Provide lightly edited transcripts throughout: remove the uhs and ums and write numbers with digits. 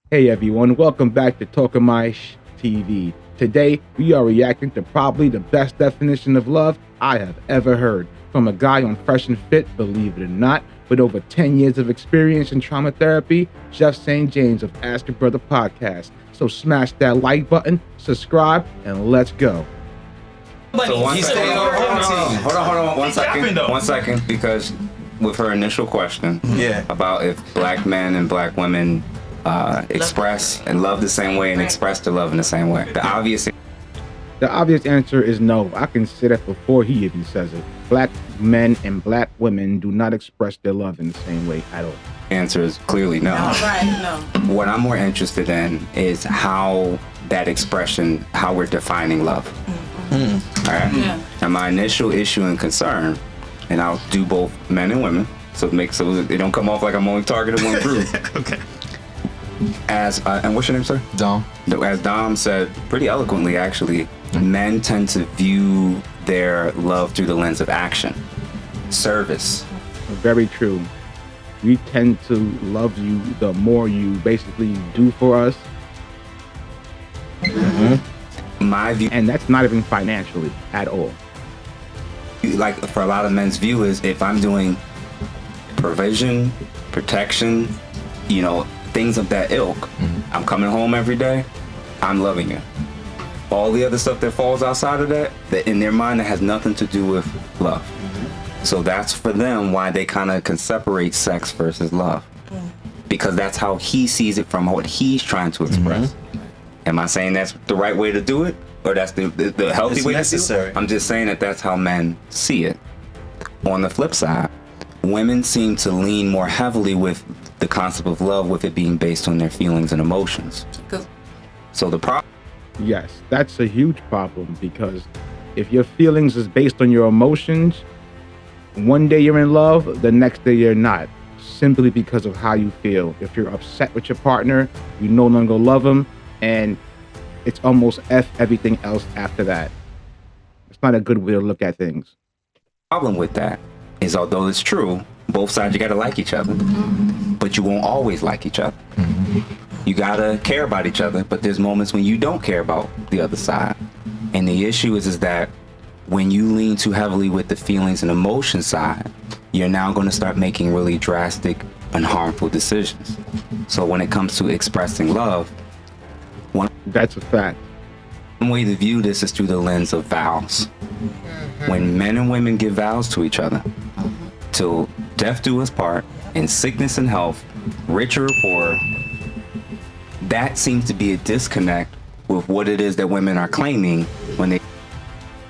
Hey everyone, welcome back to Talking My TV. Today, we are reacting to probably the best definition of love I have ever heard from a guy on Fresh and Fit, believe it or not, with over 10 years of experience in trauma therapy, Jeff St. James of Ask a Brother Podcast. So smash that like button, subscribe, and let's go. So hold on, 1 second, because with her initial question about if black men and black women express and love the same way and express their love in the same way, the obvious answer is no. I can say that before he even says it. Black men and black women do not express their love in the same way at all. Answer is clearly no. No. What I'm more interested in is how that expression, how we're defining love. All right. Yeah. And my initial issue and concern, and I'll do both men and women, so it don't come off like I'm only targeting one group. Okay. And what's your name, sir? Dom. As Dom said pretty eloquently, actually, men tend to view their love through the lens of action, service. Very true. We tend to love you the more you basically do for us. My view, And that's not even financially at all. like for a lot of men's view, is if I'm doing provision, protection, things of that ilk, I'm coming home every day, I'm loving you. All the other stuff that falls outside of that in their mind, that has nothing to do with love. So that's for them why they kind of can separate sex versus love, because that's how he sees it from what he's trying to express. Am I saying that's the right way to do it, or that's the healthy way necessary. to do it? I'm just saying that's how men see it. On the flip side, women seem to lean more heavily with the concept of love, with it being based on their feelings and emotions. So the problem. Yes, that's a huge problem, because if your feelings is based on your emotions, one day you're in love, the next day you're not, simply because of how you feel. If you're upset with your partner, you no longer love them, and it's almost F everything else after that. It's not a good way to look at things. Problem with that is, although it's true, both sides, you gotta like each other, but you won't always like each other. You gotta care about each other, but there's moments when you don't care about the other side. And the issue is that when you lean too heavily with the feelings and emotion side, you're now going to start making really drastic and harmful decisions. So when it comes to expressing love, That's a fact. one way to view this is through the lens of vows. When men and women give vows to each other, till death do us part, in sickness and health, rich or poor, that seems to be a disconnect with what it is that women are claiming when they.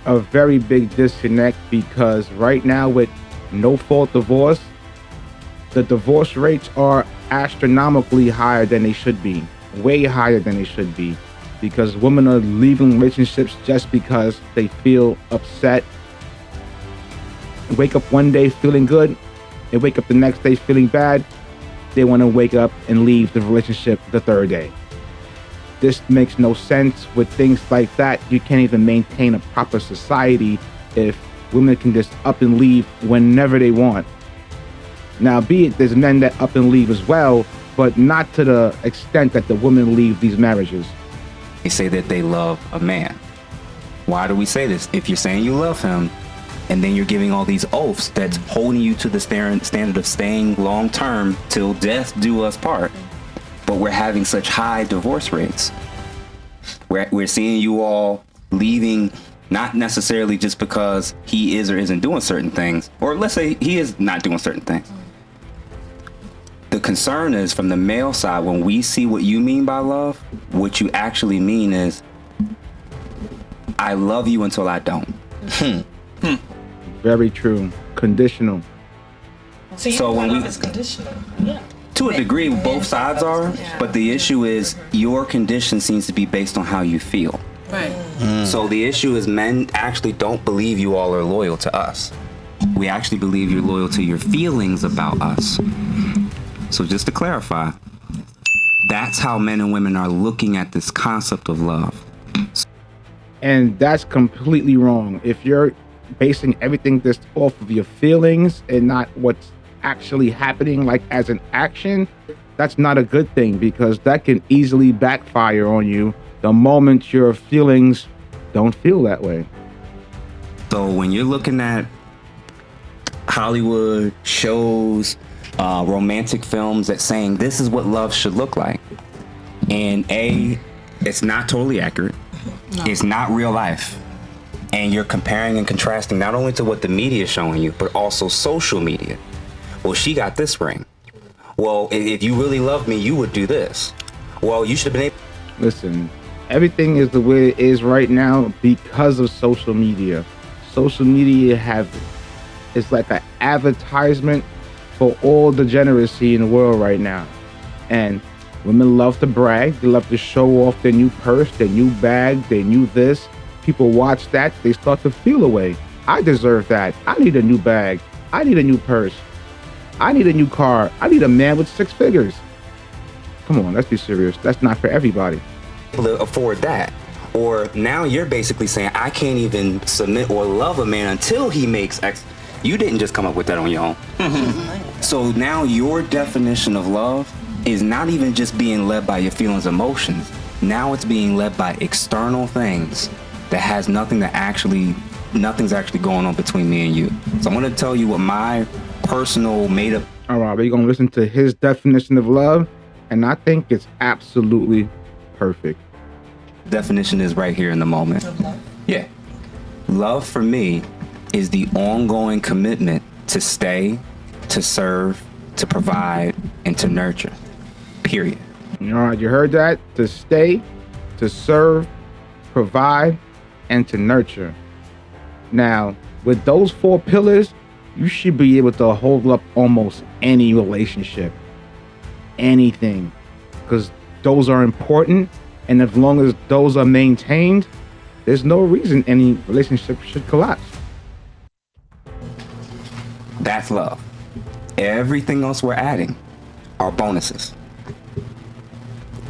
A very big disconnect, because right now with no-fault divorce, the divorce rates are astronomically higher than they should be. Way higher than they should be, because women are leaving relationships just because they feel upset. Wake up one day feeling good, they wake up the next day feeling bad. They want to wake up and leave the relationship the third day. This makes no sense. With things like that, you can't even maintain a proper society if women can just up and leave whenever they want. Now, be it there's men that up and leave as well, but not to the extent that the women leave these marriages. They say that they love a man. Why do we say this? If you're saying you love him, and then you're giving all these oaths that's holding you to the standard of staying long term till death do us part, but we're having such high divorce rates. We're seeing you all leaving, not necessarily just because he is or isn't doing certain things, or let's say he is not doing certain things. The concern is, from the male side, when we see what you mean by love, what you actually mean is, I love you until I don't. Very true. Conditional. So when we, It's conditional. Yeah. to a degree, both sides are, but the issue is your condition seems to be based on how you feel. Right. So the issue is, men actually don't believe you all are loyal to us. We actually believe you're loyal to your feelings about us. So just to clarify, that's how men and women are looking at this concept of love. And that's completely wrong. If you're basing everything just off of your feelings and not what's actually happening, like as an action, that's not a good thing, because that can easily backfire on you the moment your feelings don't feel that way. So when you're looking at Hollywood shows, romantic films that saying this is what love should look like, and it's not totally accurate. No. It's not real life. And you're comparing and contrasting not only to what the media is showing you, but also social media. Well, she got this ring. Well, if you really loved me, you would do this. Well, you should have been able. Listen, everything is the way it is right now because of social media. Social media it's like an advertisement for all degeneracy in the world right now. And women love to brag. They love to show off their new purse, their new bag, their new this. People watch that, they start to feel away. I deserve that. I need a new bag. I need a new purse. I need a new car. I need a man with 6 figures. Come on, let's be serious. That's not for everybody. To afford that. Or now you're basically saying, I can't even submit or love a man until he makes X. You didn't just come up with that on your own. Mm-hmm. So now your definition of love is not even just being led by your feelings, emotions. Now it's being led by external things that has nothing's actually going on between me and you. So I'm going to tell you what my personal made up. All right, we're going to listen to his definition of love, and I think it's absolutely perfect. Definition is right here in the moment. Yeah. Love for me is the ongoing commitment to stay, to serve, to provide, and to nurture. Period. All right, you heard that? To stay, to serve, provide, and to nurture. Now, with those 4 pillars, you should be able to hold up almost any relationship, anything, because those are important. And as long as those are maintained, there's no reason any relationship should collapse. That's love. Everything else we're adding are bonuses.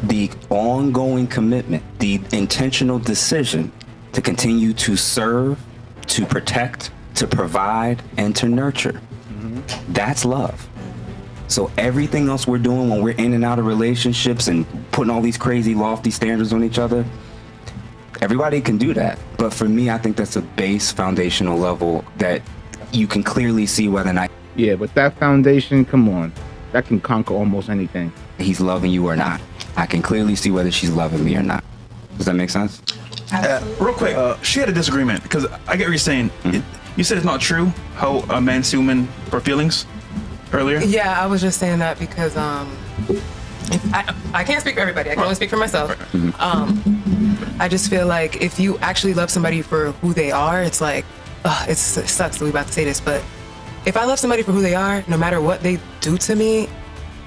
The ongoing commitment, the intentional decision to continue to serve, to protect, to provide, and to nurture. Mm-hmm. That's love. So everything else we're doing when we're in and out of relationships and putting all these crazy lofty standards on each other, everybody can do that. But for me, I think that's a base foundational level that you can clearly see whether or not. Yeah, but that foundation, come on, that can conquer almost anything. He's loving you or not. I can clearly see whether she's loving me or not. Does that make sense? Real quick, she had a disagreement because I get what you're saying. You said it's not true how a man see women for feelings earlier. Yeah, I was just saying that because I can't speak for everybody. I can only speak for myself. I just feel like if you actually love somebody for who they are, it's like, it sucks that we're about to say this, but if I love somebody for who they are, no matter what they do to me,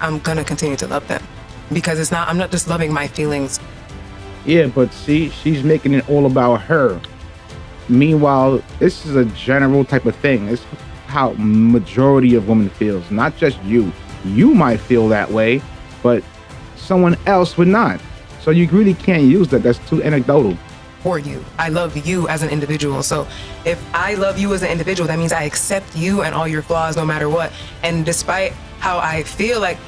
I'm gonna continue to love them because I'm not just loving my feelings. Yeah, but see, she's making it all about her. Meanwhile, this is a general type of thing. It's how majority of women feels, not just you. You might feel that way, but someone else would not. So you really can't use that. That's too anecdotal. For you, I love you as an individual. So if I love you as an individual, that means I accept you and all your flaws no matter what. And despite how I feel, like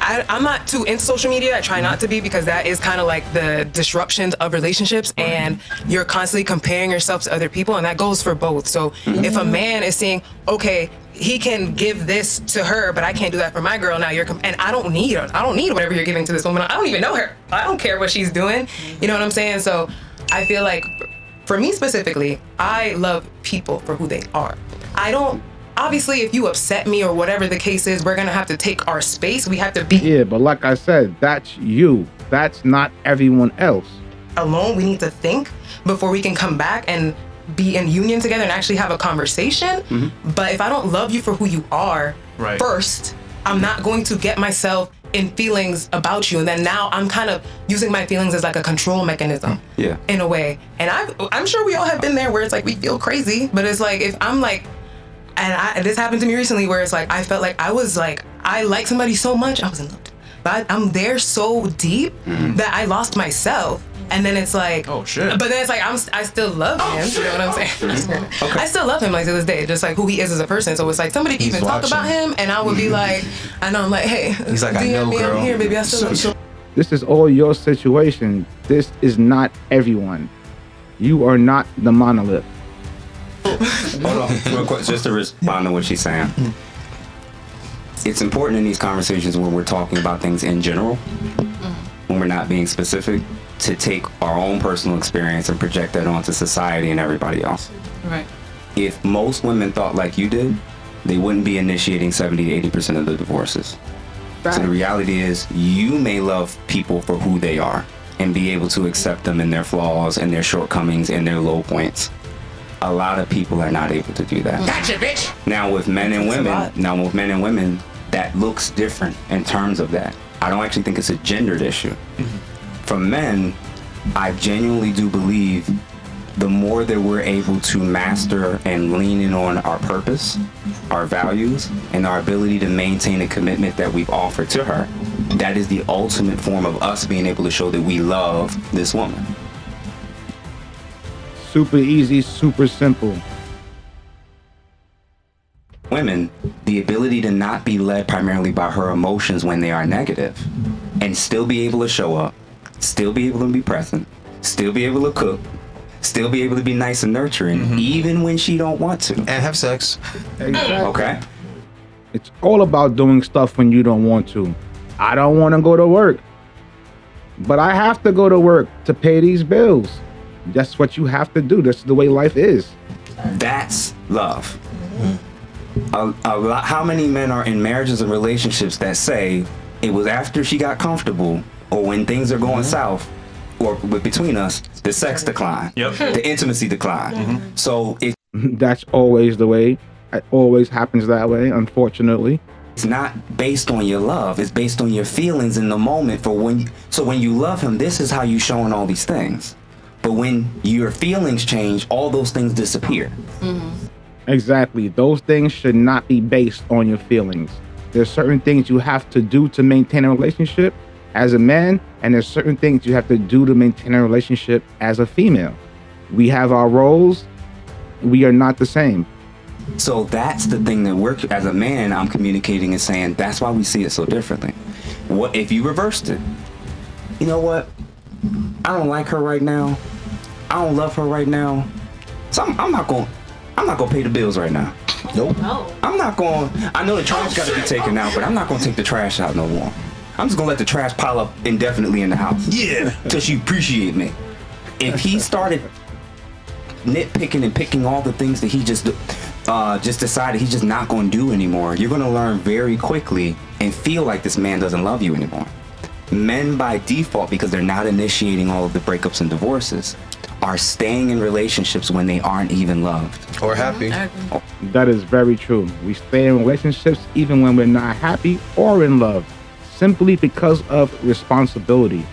I'm not too into social media. I try not to be because that is kind of like the disruptions of relationships and you're constantly comparing yourself to other people, and that goes for both. So if a man is saying, okay, he can give this to her, but I can't do that for my girl. Now and I don't need whatever you're giving to this woman. I don't even know her. I don't care what she's doing. You know what I'm saying? So I feel like for me specifically, I love people for who they are. Obviously, if you upset me or whatever the case is, we're gonna have to take our space. We have to be. Yeah, but like I said, that's you. That's not everyone else. Alone, we need to think before we can come back and be in union together and actually have a conversation. Mm-hmm. But if I don't love you for who you are first, I'm not going to get myself in feelings about you. And then now I'm kind of using my feelings as like a control mechanism in a way. And I'm sure we all have been there where it's like we feel crazy, but it's like if I'm like, and this happened to me recently where it's like I felt like I like somebody so much, I was in love. But I'm there so deep that I lost myself. And then it's like, Oh, shit. But then it's like, I still love him. You know what I'm saying? I still love him like to this day, just like who he is as a person. So it's like somebody can even talk about him, and I would be like, I know I'm like, hey, He's like, I DM know, me, girl. I'm here, baby. I still love you. This is all your situation. This is not everyone. You are not the monolith. Hold on, real quick, just to respond to what she's saying. It's important in these conversations when we're talking about things in general, when we're not being specific, to take our own personal experience and project that onto society and everybody else. Right. If most women thought like you did, they wouldn't be initiating 70 to 80% of the divorces. So the reality is, you may love people for who they are and be able to accept them in their flaws and their shortcomings and their low points. A lot of people are not able to do that. Gotcha, bitch. Now with men and women, that looks different in terms of that. I don't actually think it's a gendered issue. For men, I genuinely do believe the more that we're able to master and lean in on our purpose, our values, and our ability to maintain a commitment that we've offered to her, that is the ultimate form of us being able to show that we love this woman. Super easy, super simple. Women, the ability to not be led primarily by her emotions when they are negative, and still be able to show up, still be able to be present, still be able to cook, still be able to be nice and nurturing, even when she don't want to. And have sex. Exactly. Okay? It's all about doing stuff when you don't want to. I don't want to go to work, but I have to go to work to pay these bills. That's what you have to do. That's the way life is. That's love. A lot, how many men are in marriages and relationships that say it was after she got comfortable or when things are going south or between us, the sex decline, the intimacy decline. So That's always the way. It always happens that way, unfortunately. it's not based on your love, it's based on your feelings in the moment for when so when you love him, this is how you showing all these things. But when your feelings change, all those things disappear. Exactly. Those things should not be based on your feelings. There's certain things you have to do to maintain a relationship as a man, and there's certain things you have to do to maintain a relationship as a female. We have our roles. We are not the same. So that's the thing that we're, as a man, I'm communicating and saying that's why we see it so differently. What if you reversed it? You know what? I don't like her right now. I don't love her right now. So I'm not gonna pay the bills right now. Nope. I'm not going. I know the trash got to be taken out, but I'm not going to take the trash out no more. I'm just going to let the trash pile up indefinitely in the house. Yeah. Till she appreciate me. If he started nitpicking and picking all the things that he just decided he's just not going to do anymore, you're going to learn very quickly and feel like this man doesn't love you anymore. Men by default, because they're not initiating all of the breakups and divorces, are staying in relationships when they aren't even loved. Or happy. That is very true. We stay in relationships even when we're not happy or in love, simply because of responsibility.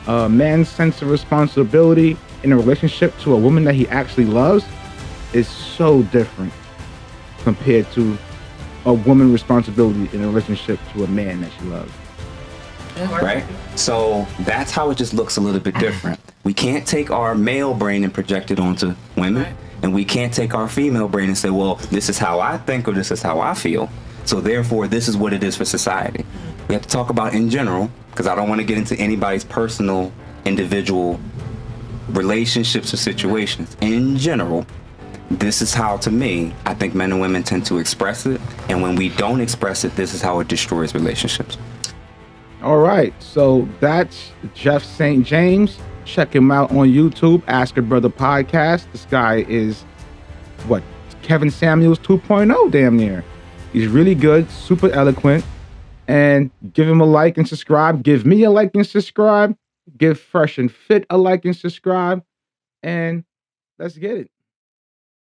A man's sense of responsibility in a relationship to a woman that he actually loves is so different compared to a woman's responsibility in a relationship to a man that she loves. Right? So that's how it just looks a little bit different. We can't take our male brain and project it onto women, and we can't take our female brain and say, well, this is how I think or this is how I feel. So therefore, this is what it is for society. We have to talk about in general, because I don't want to get into anybody's personal, individual relationships or situations. In general, this is how, to me, I think men and women tend to express it. And when we don't express it, this is how it destroys relationships. All right, so that's Jeff St. James. Check him out on YouTube, Ask a Brother Podcast. This guy is, Kevin Samuels 2.0 damn near. He's really good, super eloquent. And give him a like and subscribe. Give me a like and subscribe. Give Fresh and Fit a like and subscribe. And let's get it.